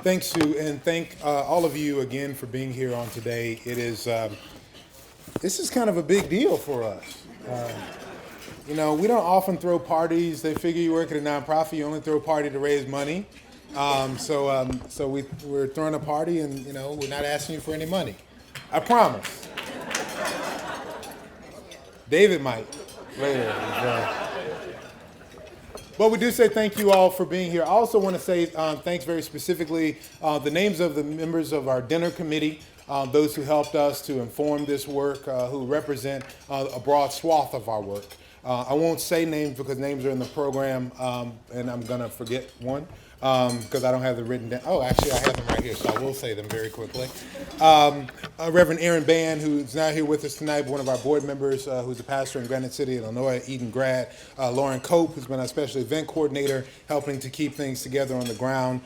Thanks, Sue, and thank all of you again for being here on today. This is kind of a big deal for us. We don't often throw parties. They figure you work at a nonprofit, you only throw a party to raise money. We're throwing a party, and we're not asking you for any money. I promise. David might later. But we do say thank you all for being here. I also want to say thanks very specifically, the names of the members of our dinner committee, those who helped us to inform this work, who represent a broad swath of our work. I won't say names because names are in the program, and I'm going to forget one because I don't have them written down. Oh, actually, I have them right here, so I will say them very quickly. Reverend Aaron Ban, who's not here with us tonight, but one of our board members, who's a pastor in Granite City, Illinois, Eden grad. Lauren Cope, who's been our special event coordinator, helping to keep things together on the ground.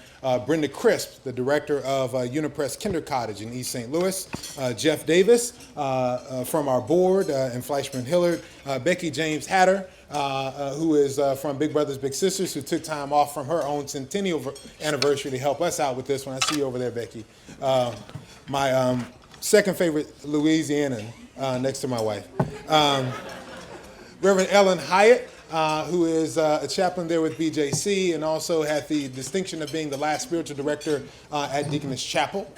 Brenda Crisp, the director of Unipress Kinder Cottage in East St. Louis. Jeff Davis from our board, and Fleischman Hillard. Becky James Hatter, who is from Big Brothers Big Sisters, who took time off from her own centennial anniversary to help us out with this one. I see you over there, Becky. My second favorite Louisianan, next to my wife. Reverend Ellen Hyatt, who is a chaplain there with BJC and also had the distinction of being the last spiritual director at Deaconess Chapel.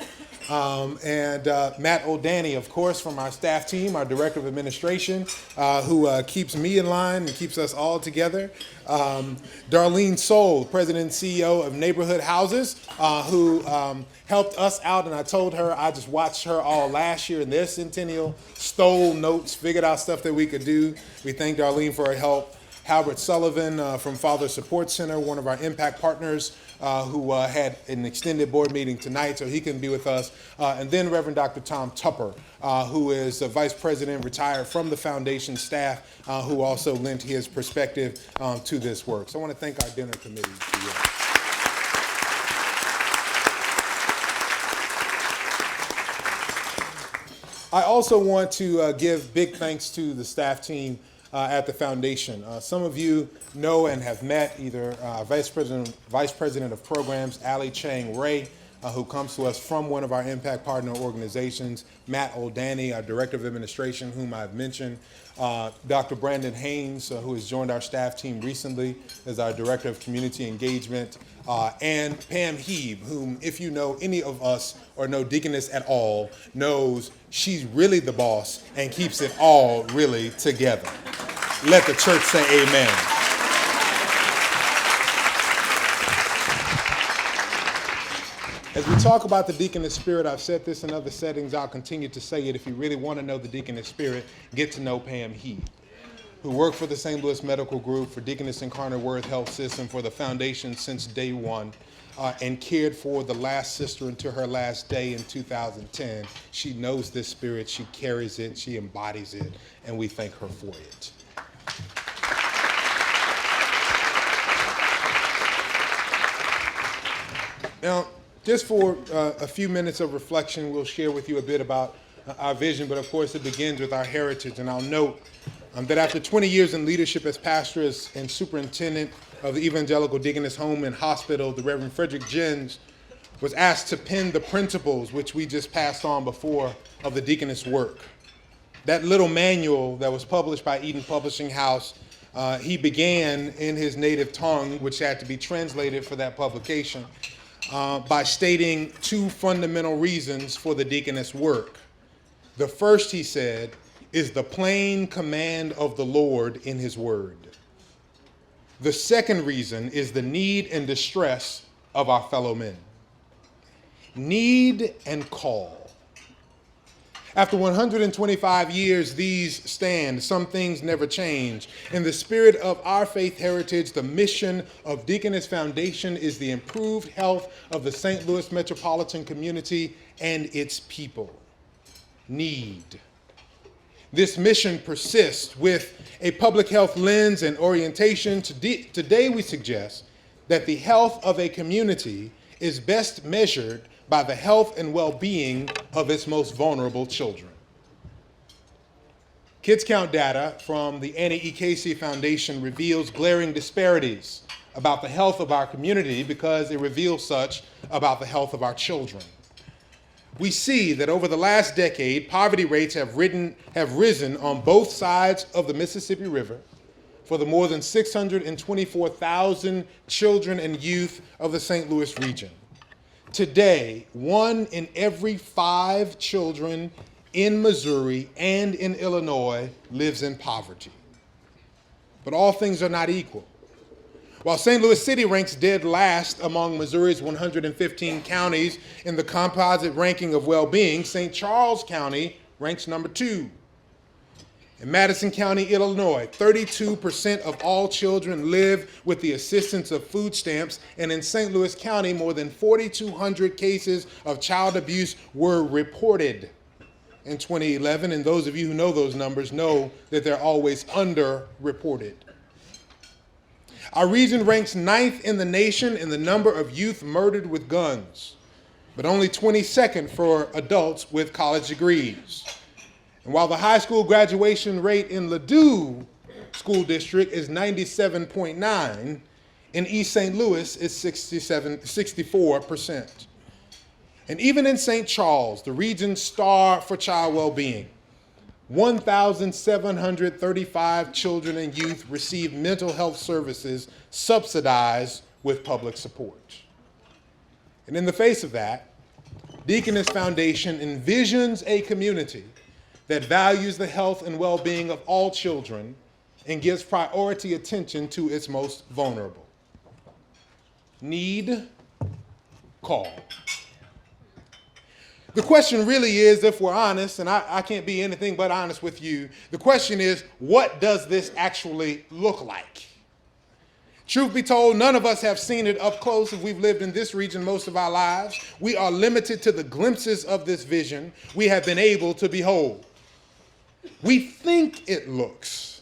And Matt O'Danny, of course, from our staff team, our director of administration, who keeps me in line and keeps us all together. Darlene Soul, president and CEO of Neighborhood Houses, who helped us out, and I told her I just watched her all last year in their centennial, stole notes, figured out stuff that we could do. We thank Darlene for her help. Halbert Sullivan from Father Support Center, one of our impact partners, who had an extended board meeting tonight, so he can be with us. And then Reverend Dr. Tom Tupper, who is a vice president, retired from the foundation staff, who also lent his perspective to this work. So I want to thank our dinner committee for you. I also want to give big thanks to the staff team at the foundation. Some of you know and have met either Vice President of Programs, Ali Chang Ray, who comes to us from one of our impact partner organizations, Matt O'Danny, our Director of Administration, whom I've mentioned, Dr. Brandon Haynes, who has joined our staff team recently as our Director of Community Engagement, and Pam Heeb, whom, if you know any of us or know Deaconess at all, knows she's really the boss and keeps it all really together. Let the church say amen. As we talk about the deaconess spirit, I've said this in other settings, I'll continue to say it. If you really want to know the deaconess spirit, get to know Pam Heeb, who worked for the St. Louis Medical Group, for Deaconess Incarnate Word Health System, for the foundation since day one, and cared for the last sister until her last day in 2010. She knows this spirit, she carries it, she embodies it, and we thank her for it. Now, just for a few minutes of reflection, we'll share with you a bit about our vision, but of course it begins with our heritage. And I'll note that after 20 years in leadership as pastor and superintendent of the Evangelical Deaconess Home and Hospital, the Reverend Frederick Jens was asked to pen the principles which we just passed on before of the deaconess work. That little manual that was published by Eden Publishing House, he began in his native tongue, which had to be translated for that publication, by stating two fundamental reasons for the deaconess work. The first, he said, is the plain command of the Lord in his word. The second reason is the need and distress of our fellow men. Need and call. After 125 years, these stand. Some things never change. In the spirit of our faith heritage, the mission of Deaconess Foundation is the improved health of the St. Louis metropolitan community and its people. Need. This mission persists with a public health lens and orientation. Today we suggest that the health of a community is best measured by the health and well-being of its most vulnerable children. Kids Count data from the Annie E. Casey Foundation reveals glaring disparities about the health of our community because it reveals such about the health of our children. We see that over the last decade, poverty rates have risen on both sides of the Mississippi River for the more than 624,000 children and youth of the St. Louis region. Today, 1 in every 5 children in Missouri and in Illinois lives in poverty. But all things are not equal. While St. Louis City ranks dead last among Missouri's 115 counties in the composite ranking of well-being, St. Charles County ranks number 2. In Madison County, Illinois, 32% of all children live with the assistance of food stamps, and in St. Louis County, more than 4,200 cases of child abuse were reported in 2011, and those of you who know those numbers know that they're always underreported. Our region ranks 9th in the nation in the number of youth murdered with guns, but only 22nd for adults with college degrees. And while the high school graduation rate in Ladue School District is 97.9, in East St. Louis it's 64%. And even in St. Charles, the region's star for child well-being, 1,735 children and youth receive mental health services subsidized with public support. And in the face of that, Deaconess Foundation envisions a community that values the health and well-being of all children and gives priority attention to its most vulnerable. Need, call. The question really is, if we're honest, and I can't be anything but honest with you, the question is, what does this actually look like? Truth be told, none of us have seen it up close if we've lived in this region most of our lives. We are limited to the glimpses of this vision we have been able to behold. We think it looks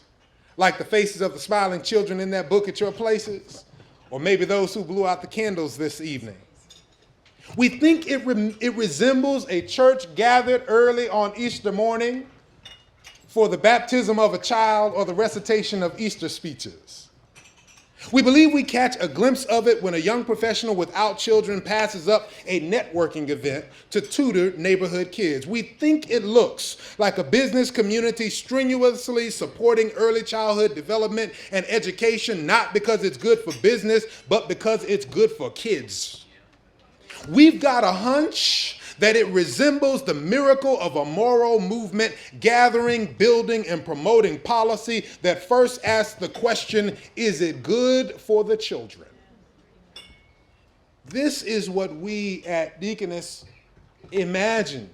like the faces of the smiling children in that book at your places, or maybe those who blew out the candles this evening. We think it resembles a church gathered early on Easter morning for the baptism of a child or the recitation of Easter speeches. We believe we catch a glimpse of it when a young professional without children passes up a networking event to tutor neighborhood kids. We think it looks like a business community strenuously supporting early childhood development and education, not because it's good for business, but because it's good for kids. We've got a hunch that it resembles the miracle of a moral movement gathering, building, and promoting policy that first asks the question, is it good for the children? This is what we at Deaconess imagine,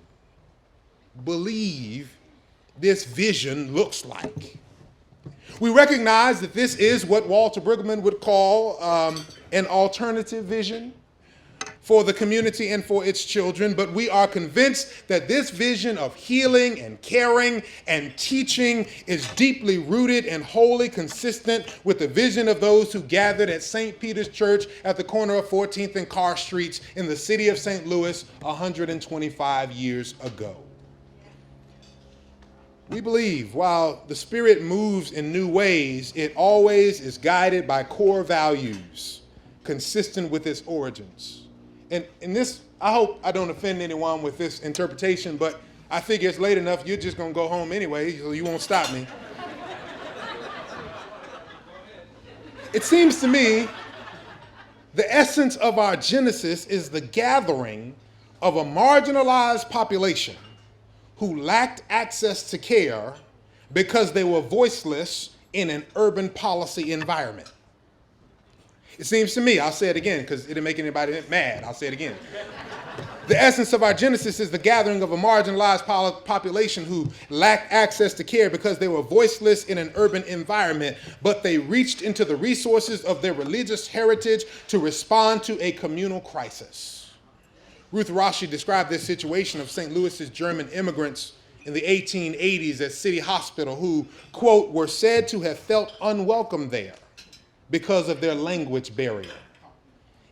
believe this vision looks like. We recognize that this is what Walter Brueggemann would call an alternative vision for the community and for its children, but we are convinced that this vision of healing and caring and teaching is deeply rooted and wholly consistent with the vision of those who gathered at St. Peter's Church at the corner of 14th and Carr Streets in the city of St. Louis 125 years ago. We believe while the Spirit moves in new ways, it always is guided by core values consistent with its origins. And this, I hope I don't offend anyone with this interpretation, but I figure it's late enough, you're just going to go home anyway, so you won't stop me. It seems to me the essence of our Genesis is the gathering of a marginalized population who lacked access to care because they were voiceless in an urban policy environment. It seems to me, I'll say it again because it didn't make anybody mad, I'll say it again. The essence of our Genesis is the gathering of a marginalized population who lacked access to care because they were voiceless in an urban environment, but they reached into the resources of their religious heritage to respond to a communal crisis. Ruth Rashi described this situation of St. Louis's German immigrants in the 1880s at City Hospital who, quote, were said to have felt unwelcome there because of their language barrier.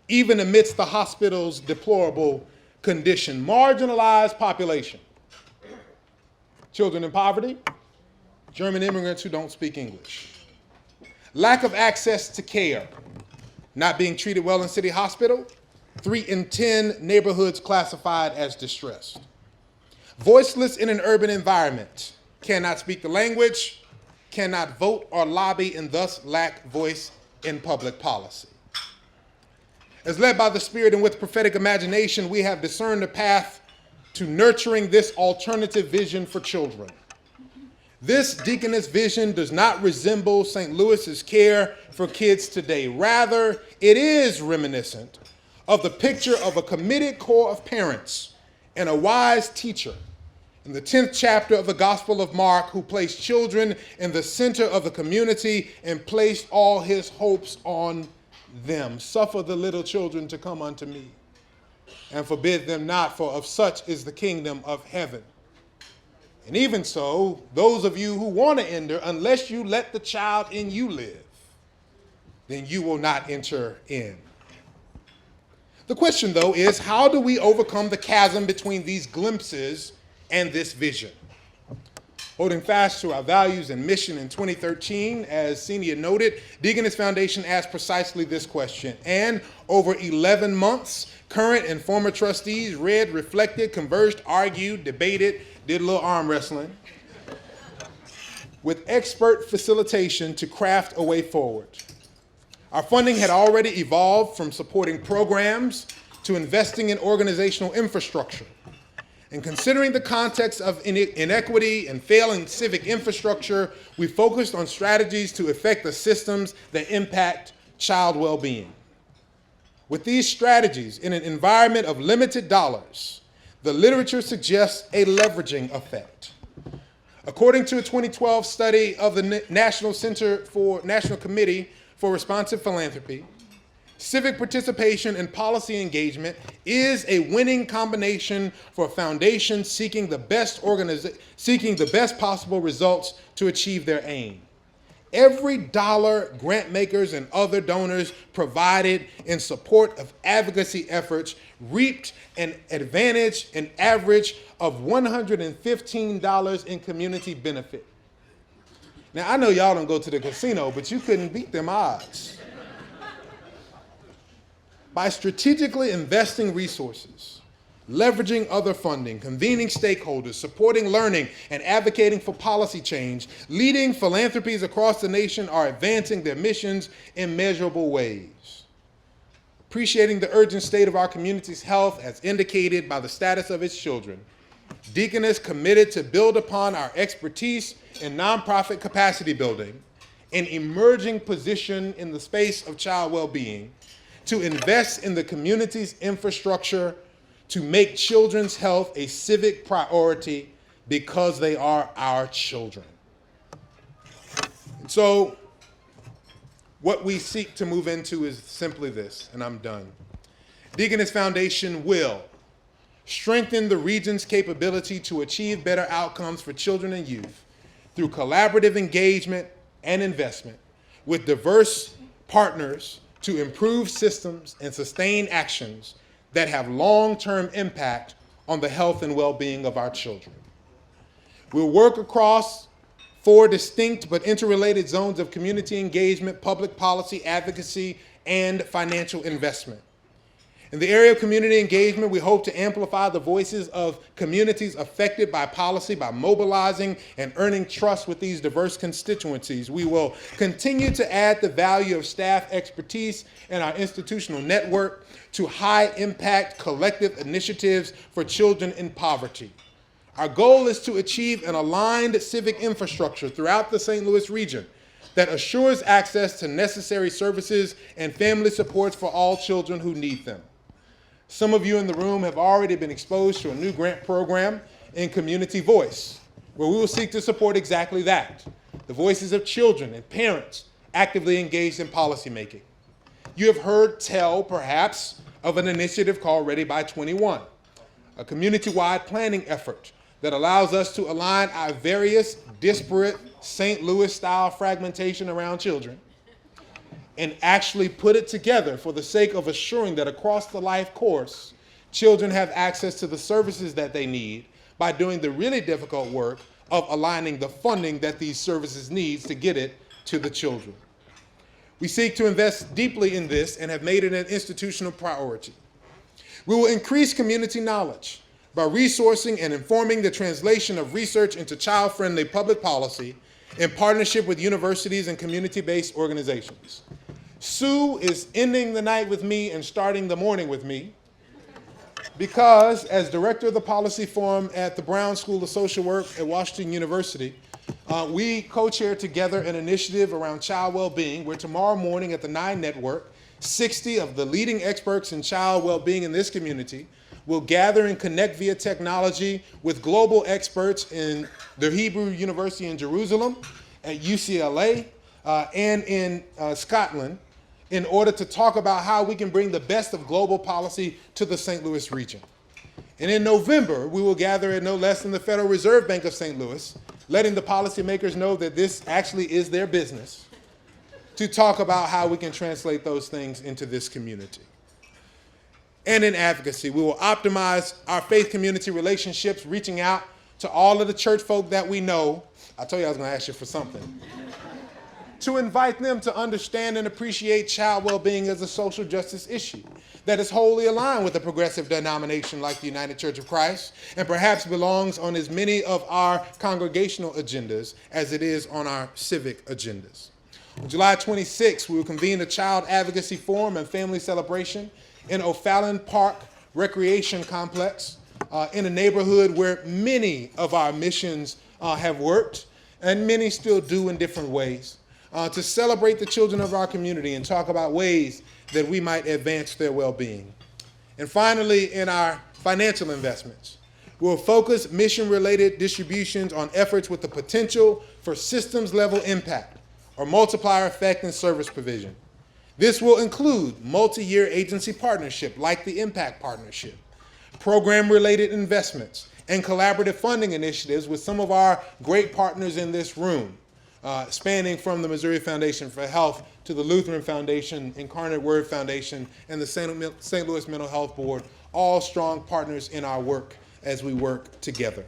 Even amidst the hospital's deplorable condition, marginalized population, children in poverty, German immigrants who don't speak English, lack of access to care, not being treated well in City Hospital, 3 in 10 neighborhoods classified as distressed. Voiceless in an urban environment, cannot speak the language, cannot vote or lobby, and thus lack voice in public policy. As led by the Spirit and with prophetic imagination, we have discerned a path to nurturing this alternative vision for children. This deaconess vision does not resemble St. Louis's care for kids today. Rather, it is reminiscent of the picture of a committed core of parents and a wise teacher in the 10th chapter of the Gospel of Mark, who placed children in the center of the community and placed all his hopes on them. Suffer the little children to come unto me, and forbid them not, for of such is the kingdom of heaven. And even so, those of you who want to enter, unless you let the child in you live, then you will not enter in. The question, though, is how do we overcome the chasm between these glimpses and this vision? Holding fast to our values and mission in 2013, as Senia noted, Deaconess Foundation asked precisely this question. And over 11 months, current and former trustees read, reflected, conversed, argued, debated, did a little arm wrestling, with expert facilitation to craft a way forward. Our funding had already evolved from supporting programs to investing in organizational infrastructure. And considering the context of inequity and failing civic infrastructure, we focused on strategies to effect the systems that impact child well-being. With these strategies, in an environment of limited dollars, the literature suggests a leveraging effect. According to a 2012 study of the National Committee for Responsive Philanthropy, civic participation and policy engagement is a winning combination for foundations seeking the best possible results to achieve their aim. Every dollar grant makers and other donors provided in support of advocacy efforts reaped an average of $115 in community benefit. Now, I know y'all don't go to the casino, but you couldn't beat them odds. By strategically investing resources, leveraging other funding, convening stakeholders, supporting learning, and advocating for policy change, leading philanthropies across the nation are advancing their missions in measurable ways. Appreciating the urgent state of our community's health as indicated by the status of its children, Deaconess committed to build upon our expertise in nonprofit capacity building, an emerging position in the space of child well-being, to invest in the community's infrastructure, to make children's health a civic priority because they are our children. And so what we seek to move into is simply this, and I'm done. Deaconess Foundation will strengthen the region's capability to achieve better outcomes for children and youth through collaborative engagement and investment with diverse partners to improve systems and sustain actions that have long-term impact on the health and well-being of our children. We'll work across 4 distinct but interrelated zones of community engagement, public policy, advocacy, and financial investment. In the area of community engagement, we hope to amplify the voices of communities affected by policy by mobilizing and earning trust with these diverse constituencies. We will continue to add the value of staff expertise and our institutional network to high-impact collective initiatives for children in poverty. Our goal is to achieve an aligned civic infrastructure throughout the St. Louis region that assures access to necessary services and family supports for all children who need them. Some of you in the room have already been exposed to a new grant program in Community Voice, where we will seek to support exactly that, the voices of children and parents actively engaged in policymaking. You have heard tell, perhaps, of an initiative called Ready by 21, a community-wide planning effort that allows us to align our various disparate St. Louis-style fragmentation around children and actually put it together for the sake of assuring that across the life course, children have access to the services that they need by doing the really difficult work of aligning the funding that these services need to get it to the children. We seek to invest deeply in this and have made it an institutional priority. We will increase community knowledge by resourcing and informing the translation of research into child-friendly public policy in partnership with universities and community-based organizations. Sue is ending the night with me and starting the morning with me because, as director of the policy forum at the Brown School of Social Work at Washington University, we co-chair together an initiative around child well-being where tomorrow morning at the 9 Network, 60 of the leading experts in child well-being in this community will gather and connect via technology with global experts in the Hebrew University in Jerusalem, at UCLA, and in Scotland in order to talk about how we can bring the best of global policy to the St. Louis region. And in November, we will gather at no less than the Federal Reserve Bank of St. Louis, letting the policymakers know that this actually is their business, to talk about how we can translate those things into this community. And in advocacy, we will optimize our faith community relationships, reaching out to all of the church folk that we know. I told you I was going to ask you for something. To invite them to understand and appreciate child well-being as a social justice issue that is wholly aligned with a progressive denomination like the United Church of Christ, and perhaps belongs on as many of our congregational agendas as it is on our civic agendas. On July 26th, we will convene a Child Advocacy Forum and Family Celebration in O'Fallon Park Recreation Complex in a neighborhood where many of our missions have worked, and many still do in different ways, to celebrate the children of our community and talk about ways that we might advance their well-being. And finally, in our financial investments, we'll focus mission-related distributions on efforts with the potential for systems-level impact or multiplier effect in service provision. This will include multi-year agency partnership like the Impact Partnership, program-related investments, and collaborative funding initiatives with some of our great partners in this room, spanning from the Missouri Foundation for Health to the Lutheran Foundation, Incarnate Word Foundation, and the St. Louis Mental Health Board, all strong partners in our work as we work together.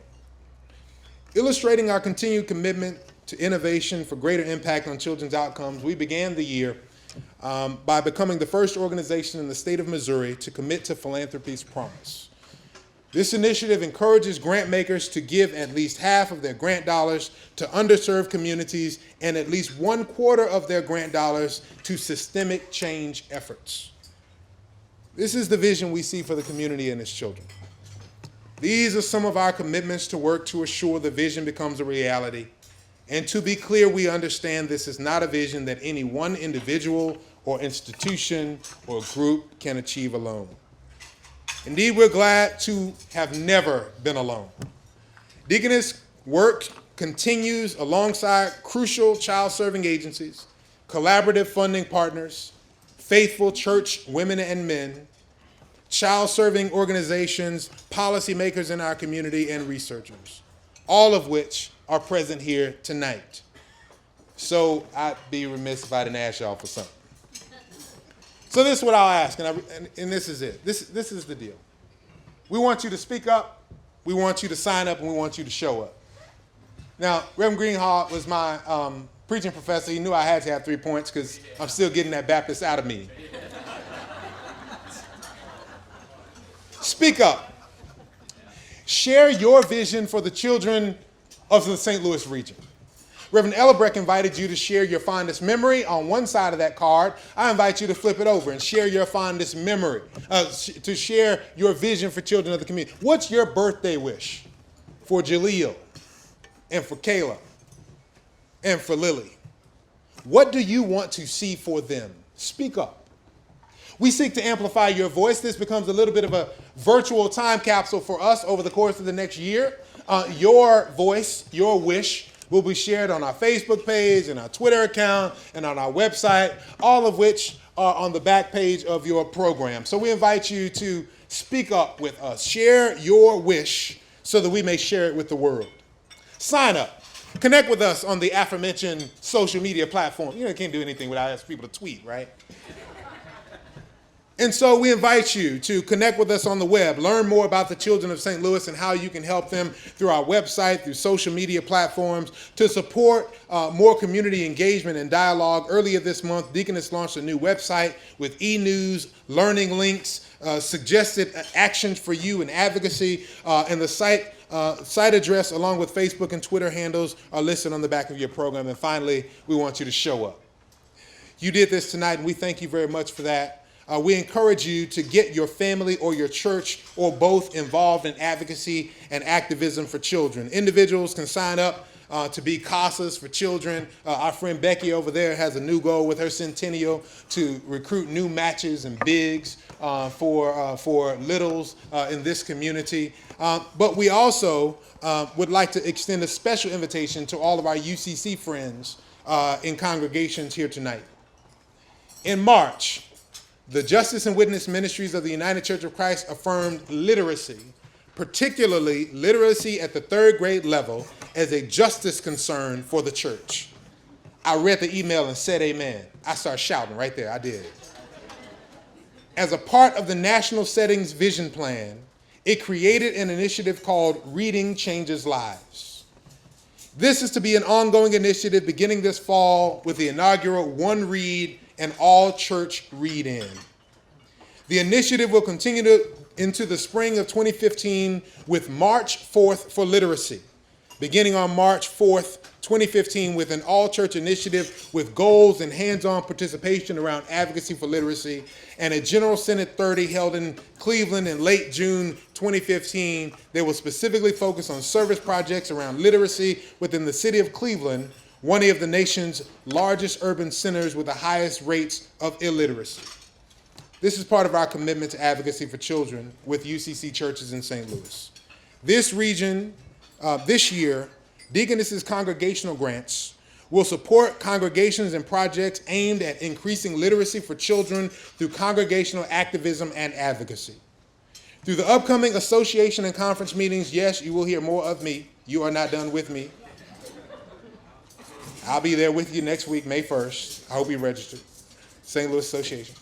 Illustrating our continued commitment to innovation for greater impact on children's outcomes, we began the year by becoming the first organization in the state of Missouri to commit to Philanthropy's Promise. This initiative encourages grant makers to give at least half of their grant dollars to underserved communities and at least 1/4 of their grant dollars to systemic change efforts. This is the vision we see for the community and its children. These are some of our commitments to work to assure the vision becomes a reality. And to be clear, we understand this is not a vision that any one individual or institution or group can achieve alone. Indeed, we're glad to have never been alone. Deaconess work continues alongside crucial child-serving agencies, collaborative funding partners, faithful church women and men, child-serving organizations, policymakers in our community, and researchers, all of which are present here tonight. So I'd be remiss if I didn't ask y'all for something. So this is what I'll ask, and this is it. This is the deal. We want you to speak up, we want you to sign up, and we want you to show up. Now, Reverend Greenhall was my preaching professor. He knew I had to have 3 points because I'm still getting that Baptist out of me. Speak up. Share your vision for the children of the St. Louis region. Reverend Ellebrecht invited you to share your fondest memory on one side of that card. I invite you to flip it over and share your fondest memory, to share your vision for children of the community. What's your birthday wish for Jaleel and for Kayla and for Lily? What do you want to see for them? Speak up. We seek to amplify your voice. This becomes a little bit of a virtual time capsule for us over the course of the next year. Your voice, your wish, will be shared on our Facebook page and our Twitter account and on our website, all of which are on the back page of your program. So we invite you to speak up with us. Share your wish so that we may share it with the world. Sign up. Connect with us on the aforementioned social media platform. You can't do anything without asking people to tweet, right? And so we invite you to connect with us on the web, learn more about the children of St. Louis and how you can help them through our website, through social media platforms, to support more community engagement and dialogue. Earlier this month, Deaconess launched a new website with e-news, learning links, suggested actions for you and advocacy, and the site address along with Facebook and Twitter handles are listed on the back of your program. And finally, we want you to show up. You did this tonight, and we thank you very much for that. We encourage you to get your family or your church or both involved in advocacy and activism for children. Individuals can sign up to be CASAs for children. Our friend Becky over there has a new goal with her centennial to recruit new matches and bigs for littles in this community. But we also would like to extend a special invitation to all of our UCC friends in congregations here tonight. In March, the Justice and Witness Ministries of the United Church of Christ affirmed literacy, particularly literacy at the third grade level, as a justice concern for the church. I read the email and said amen. I started shouting right there. I did. As a part of the National Settings Vision Plan, it created an initiative called Reading Changes Lives. This is to be an ongoing initiative beginning this fall with the inaugural One Read and all church read-in. The initiative will continue into the spring of 2015 with March 4th for literacy, beginning on March 4th, 2015 with an all-church initiative with goals and hands-on participation around advocacy for literacy, and a General Synod 30 held in Cleveland in late June 2015. They will specifically focus on service projects around literacy within the city of Cleveland, one of the nation's largest urban centers with the highest rates of illiteracy. This is part of our commitment to advocacy for children with UCC churches in St. Louis. This year, Deaconess's congregational grants will support congregations and projects aimed at increasing literacy for children through congregational activism and advocacy. Through the upcoming association and conference meetings, yes, you will hear more of me. You are not done with me. I'll be there with you next week, May 1st. I hope you're registered. St. Louis Association.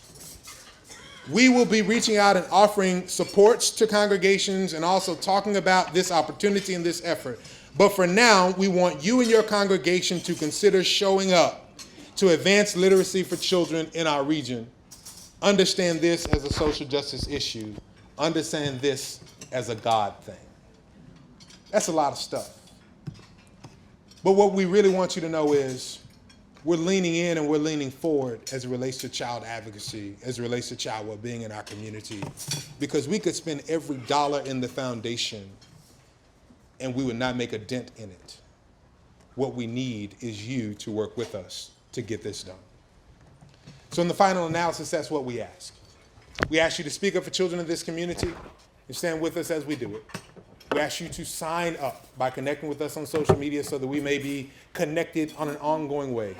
We will be reaching out and offering supports to congregations and also talking about this opportunity and this effort. But for now, we want you and your congregation to consider showing up to advance literacy for children in our region. Understand this as a social justice issue. Understand this as a God thing. That's a lot of stuff. But what we really want you to know is we're leaning in and we're leaning forward as it relates to child advocacy, as it relates to child well-being in our community, because we could spend every dollar in the foundation and we would not make a dent in it. What we need is you to work with us to get this done. So in the final analysis, that's what we ask. We ask you to speak up for children in this community and stand with us as we do it. We ask you to sign up by connecting with us on social media so that we may be connected on an ongoing way.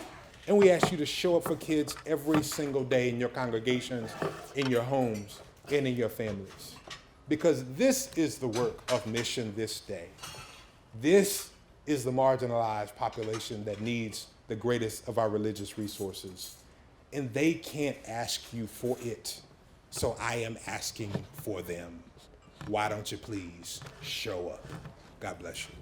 And we ask you to show up for kids every single day in your congregations, in your homes, and in your families. Because this is the work of mission this day. This is the marginalized population that needs the greatest of our religious resources. And they can't ask you for it. So I am asking for them. Why don't you please show up? God bless you.